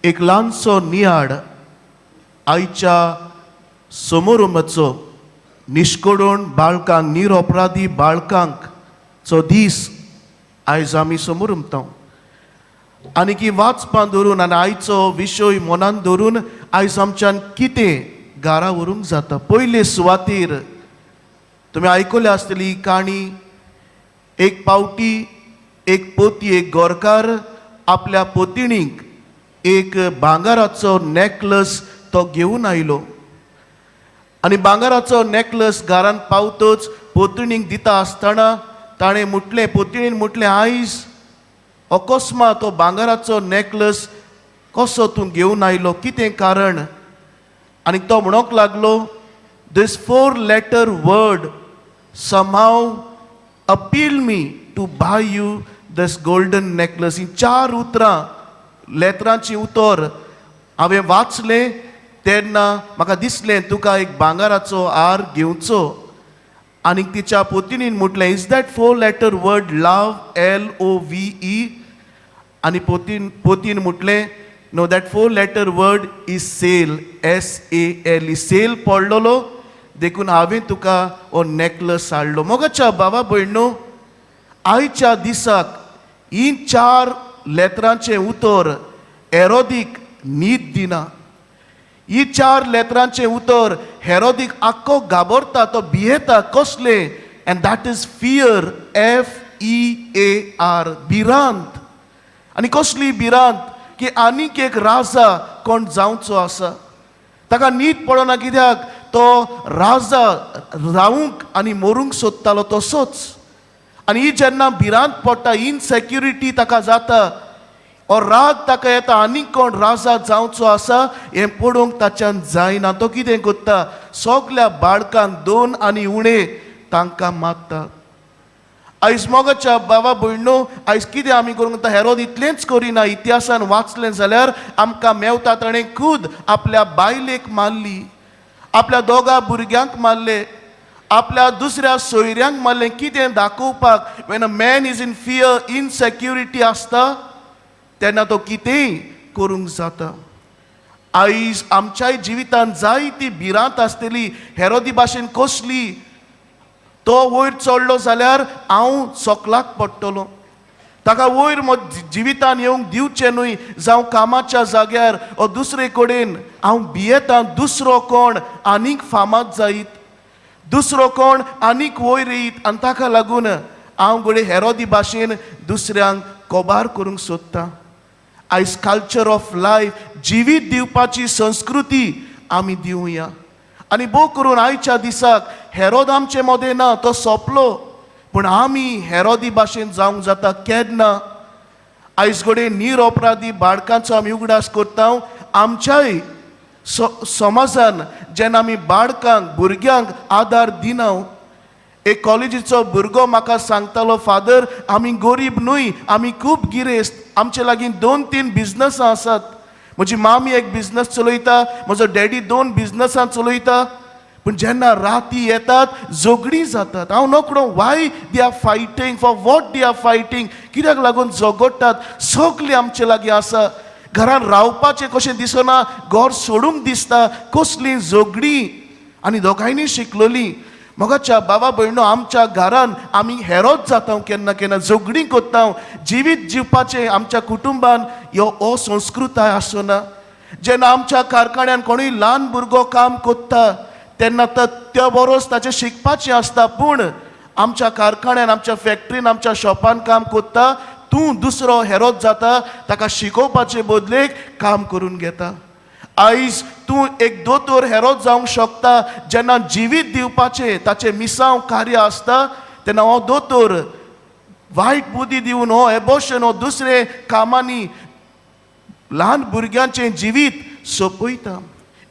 एक ल्हानसो नियाड आयच्या समोरुमचो निश्कोडोण बाळकांक निरअपराधी बाळकांक चो दीस आयज आमी समोर उमतां आनी की वाचपां धरून आनी आयचो विशय मनान धरून आयज आमच्यान कितें घरा व्हरूंक जाता. पयले सुवातेर तुमी आयकल्या आसतली ही काणी. एक पावटी एक पोती एक गोरकार आपल्या पोतिणीक एक भांगाराचो नेकलस तो घेवन आयलो आनी भांगाराचो नेकलस घरान पावतच पोतिणीक दिता आसतना ताणें म्हटलें, पोतिणीन म्हटलें, आयज अकस्मात तो भांगाराचो नेकलस कसो तूं घेवन आयलो, कितें कारण? आनी तो म्हणोंक लागलो, दिस 4-letter word somehow appealed me to buy you this golden necklace. ही 4 उतरां लेतरांची उतर हांवें वाचलें तेन्ना म्हाका दिसलें तुका एक भांगाराचो हार घेवचो. आनी तिच्या पोतिनीन म्हटलें, is that 4-letter word love, LOVE? आनी पोतीन म्हटलें, no, that 4-letter word is sale, SALE. Sale पडलोलो देखून हांवें तुका हो नेकलस हाडलो. मोगाच्या बाबा भयणो, आयच्या दिसाक ही 4 लेतरांचें उतर हेरोदीक न्हीद दिना. ही 4 लेतरांचें उतर हेरोदीक आख्खो घाबरता, तो भियेता. कसले? End that is fear, FEAR, भिरांत. आनी कसली भिरांत की आनीक एक राजा कोण जावचो आसा. ताका न्हीद पडना, कित्याक तो राजा रावूंक आनी मरूंक सोदतालो तसोच. आनी ही जेन्ना भिरांत पडटा, इनसेक्युरिटी ताका जाता, और राग ताका येता आनीक कोण राजा जावचो आसा हें पडोवंक ताच्यान जायना. तो कितें करता? सगल्या बाळकांक 2 आनी उणे तांकां मारता. आयज मोगाच्या बाबा भयणो, आयज कितें आमी करूंक जाता? हेरोद इतलेंच करिना. इतिहासान वाचलें जाल्यार आमकां मेवता ताणें खूद आपल्या बायलेक मारली, आपल्या 2 भुरग्यांक मारले, आपल्या दुसऱ्या सोयऱ्यांक मारलें. कितें दाखोवपाक? When a man is in fear, इनसेक्युरिटी आसता तेन्ना तो कितेंय करूंक जाता. आयज आमच्याय जिवितांत जायती भिरांत आसतली. हेरोदी भाशेन कसली? तो वयर चडलो जाल्यार हांव सोकलाक पडटलो, ताका वयर जिवितान येवंक दिवचें न्हय. जावं कामाच्या जाग्यार ओ दुसरे कडेन हांव भियेतां दुसरो कोण आनीक फामाद जायत, दुसरो कोण आनीक वयर येयत, आनी ताका लागून हांव घडये हेरोदी भाशेन दुसऱ्यांक कोबार करूंक सोदतां. आयज कल्चर ऑफ लायफ, जिवीत दिवपाची संस्कृती आमी दिवया. आनी भोव करून आयच्या दिसाक हेरोद आमचे मदें ना, तो सोंपलो, पूण आमी हेरोदी भाशेन जावंक जाता. केन्ना? आयज घडये निरअपराधी बाळकांचो आमी उगडास करता. आमच्याय समाजान जेन्ना आमी बाळकांक, भुरग्यांक आदार दिना. एक कॉलेजीचो भुरगो म्हाका सांगतालो, फादर, आमी गरीब न्हय, आमी खूब गिरेस्त, आमचे लागीं 2-3 बिजनसां आसात. म्हजी मामी एक बिजनस चलयता, म्हजो डॅडी 2 बिजनसां चलयता. पूण जेन्ना राती येतात झगडीं जातात. हांव नकळो Y they are fighting, for what they are fighting, कित्याक लागून झगडटात? सगळें आमचे लागीं आसा. घरान रावपाचें कशें दिसना, घर सोडूंक दिसता. कसलीं झगडीं, आनी दोगांयनी शिकलोलीं. मोगाच्या बाबा भयणो, आमच्या घरान आमी हेरोद जाता केन्ना केन्ना, झगडीं करता. जिवीत जिवपाचें आमच्या कुटुंबान हो संस्कृताय आसना. जेन्ना आमच्या कारखान्यान कोणूय ल्हान भुरगो काम करता तेन्ना त्या बरोच ताचें शिकपाचें आसता. पूण आमच्या कारखान्यान, आमच्या फॅक्ट्रीन, आमच्या शॉपान काम करता, तूं दुसरो हेरोद जाता, ताका शिकोवपाचे बदलेक काम करून घेता. आयज तूं एक दोतोर हेरोद जावंक शकता. जेन्ना जिवीत दिवपाचें ताचें मिसांव कार्य आसता तेन्ना हो दोतोर वायट बुद्धी दिवन हो एबॉर्शन, हो दुसरे कामांनी ल्हान भुरग्यांचें जिवीत सोंपयता.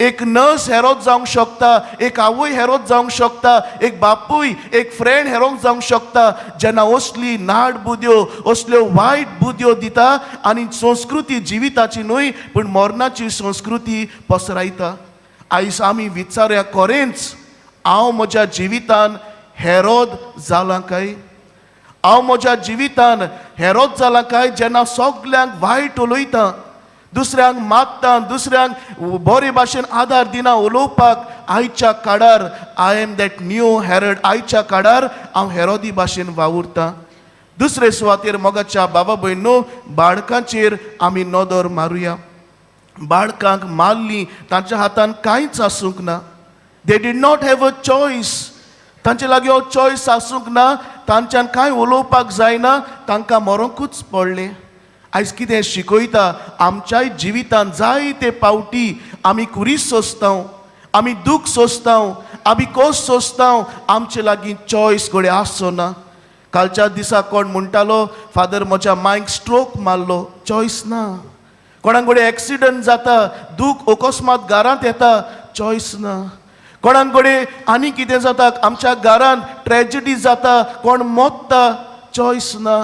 एक नर्स हेरोद जावंक शकता, एक आवय हेरोद जावंक शकता, एक बापूय, एक फ्रेंड हेरोद जावंक शकता. जेन्ना असली नाड बुद्यो, असल्यो वायट बुद्यो दिता आनी संस्कृती जिविताची न्हय पूण मरणाची संस्कृती पसरायता. आयज आमी विचारया खरेंच, हांव म्हज्या जिवितान हेरोद जालां काय? हांव म्हज्या जिवितान हेरोद जालां काय? जेन्ना सगल्यांक वायट उलयता, दुसऱ्यांक मागता, दुसऱ्यांक बरे भाशेन आदार दिना उलोवपाक आयच्या काळार आय एम दॅट न्यू हेरड. आयच्या काळार हांव हेरोदी भाशेन वावुरतां. दुसरे सुवातेर मोगाच्या बाबा भयणो, बाळकांचेर आमी नदर मारुया. बाळकांक मारली, तांच्या हातान कांयच आसूंक ना. They did not have a choice. तांचे लागीं हो चॉयस आसूंक ना. तांच्यान कांय उलोवपाक जायना, तांकां मरोंकूच पडलें. आयज कितें शिकयता, आमच्याय जिवितांत जायते पावटी आमी कुरीस सोंसतांव, आमी दूख सोंसतांव, आमी कोस सोंसतांव, आमचे लागीं चॉयस घोडे आसचो ना. कालच्या दिसा कोण म्हणटालो, फादर म्हज्या मांयक स्ट्रोक मारलो. चॉयस ना. कोणाक घोडे एक्सिडंट जाता, दूख अकस्मात घरांत येता, चॉयस ना. कोणाक घोडे आनी कितें जाता, आमच्या घरांत ट्रेजिडी जाता, कोण मोत्ता, चॉयस ना.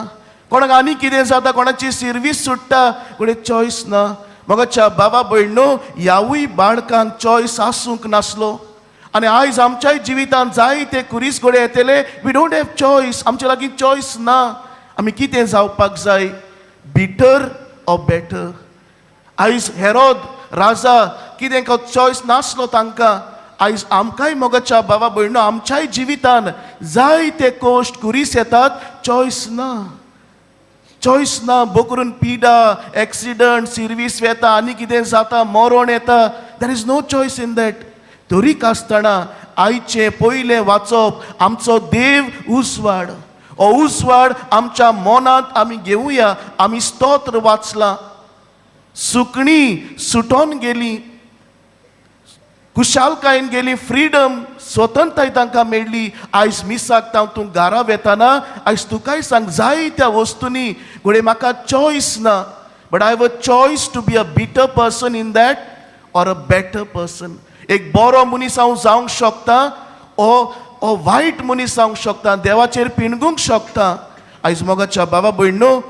कोणाक आनी कितें जाता, कोणाची सर्वीस सुट्टा, घोडे चॉयस ना. मोगाच्या बाबा भयणो, ह्यावूय बाळकांक चॉयस आसूंक नासलो. आनी आयज आमच्याय जिवितांत जायते कुरीस घोडे येतले, वी डोंट हॅव चॉयस. आमच्या लागीं चॉयस ना. आमी कितें जावपाक जाय, बिटर ऑर बेटर. आयज हेरोद राजा कितें चॉयस नासलो तांकां. आयज आमकांय मोगाच्या बाबा भयणो, आमच्याय जिवितांत जायते कोश्ट कुरीस येतात, चॉयस ना. चॉयस ना. बोकरून पिडा, एक्सिडंट, सर्वीस येता, आनी कितें जाता, मरण येता. There is no choice in that. तरीक आसतना आयचे पयलें वाचप, आमचो देव उसवाड. हो उसवाड आमच्या मनांत आमी घेवया. आमी स्तोत्र वाचलां. सुकणी सुटोन गेली, कुशालकायेन गेली, फ्रीडम, स्वतंत्रताय तांकां मेळ्ळी. आयज मिसाक तूं घरा वेताना आयज तुकाय सांग, जायत्या वस्तूंनी घोडे म्हाका चॉयस ना. But I have a choice to be a bitter person in that or a better person. एक बरो मनीस हांव जावंक शकता, ओ वायट मनीस जावंक शकता, देवाचेर पिणगूंक शकता. आयज मोगाच्या बाबा भयणो,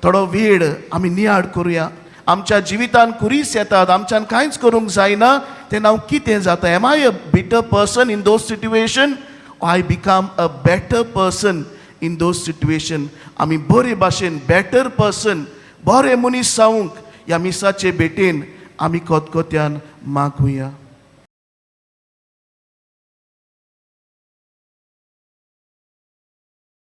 थोडो वेळ आमी नियाळ करुया. आमच्या जिवितांत कुरीस येतात, आमच्यान कांयच करूंक जायना, तेन्ना हांव कितें जाता, M I a bitter person in those situation, I become a better person in those situation. आमी बरे भाशेन बेटर पर्सन, बरे मनीस जावंक ह्या मिसाचे भेटेन आमी कोतकोत्यान मागुया.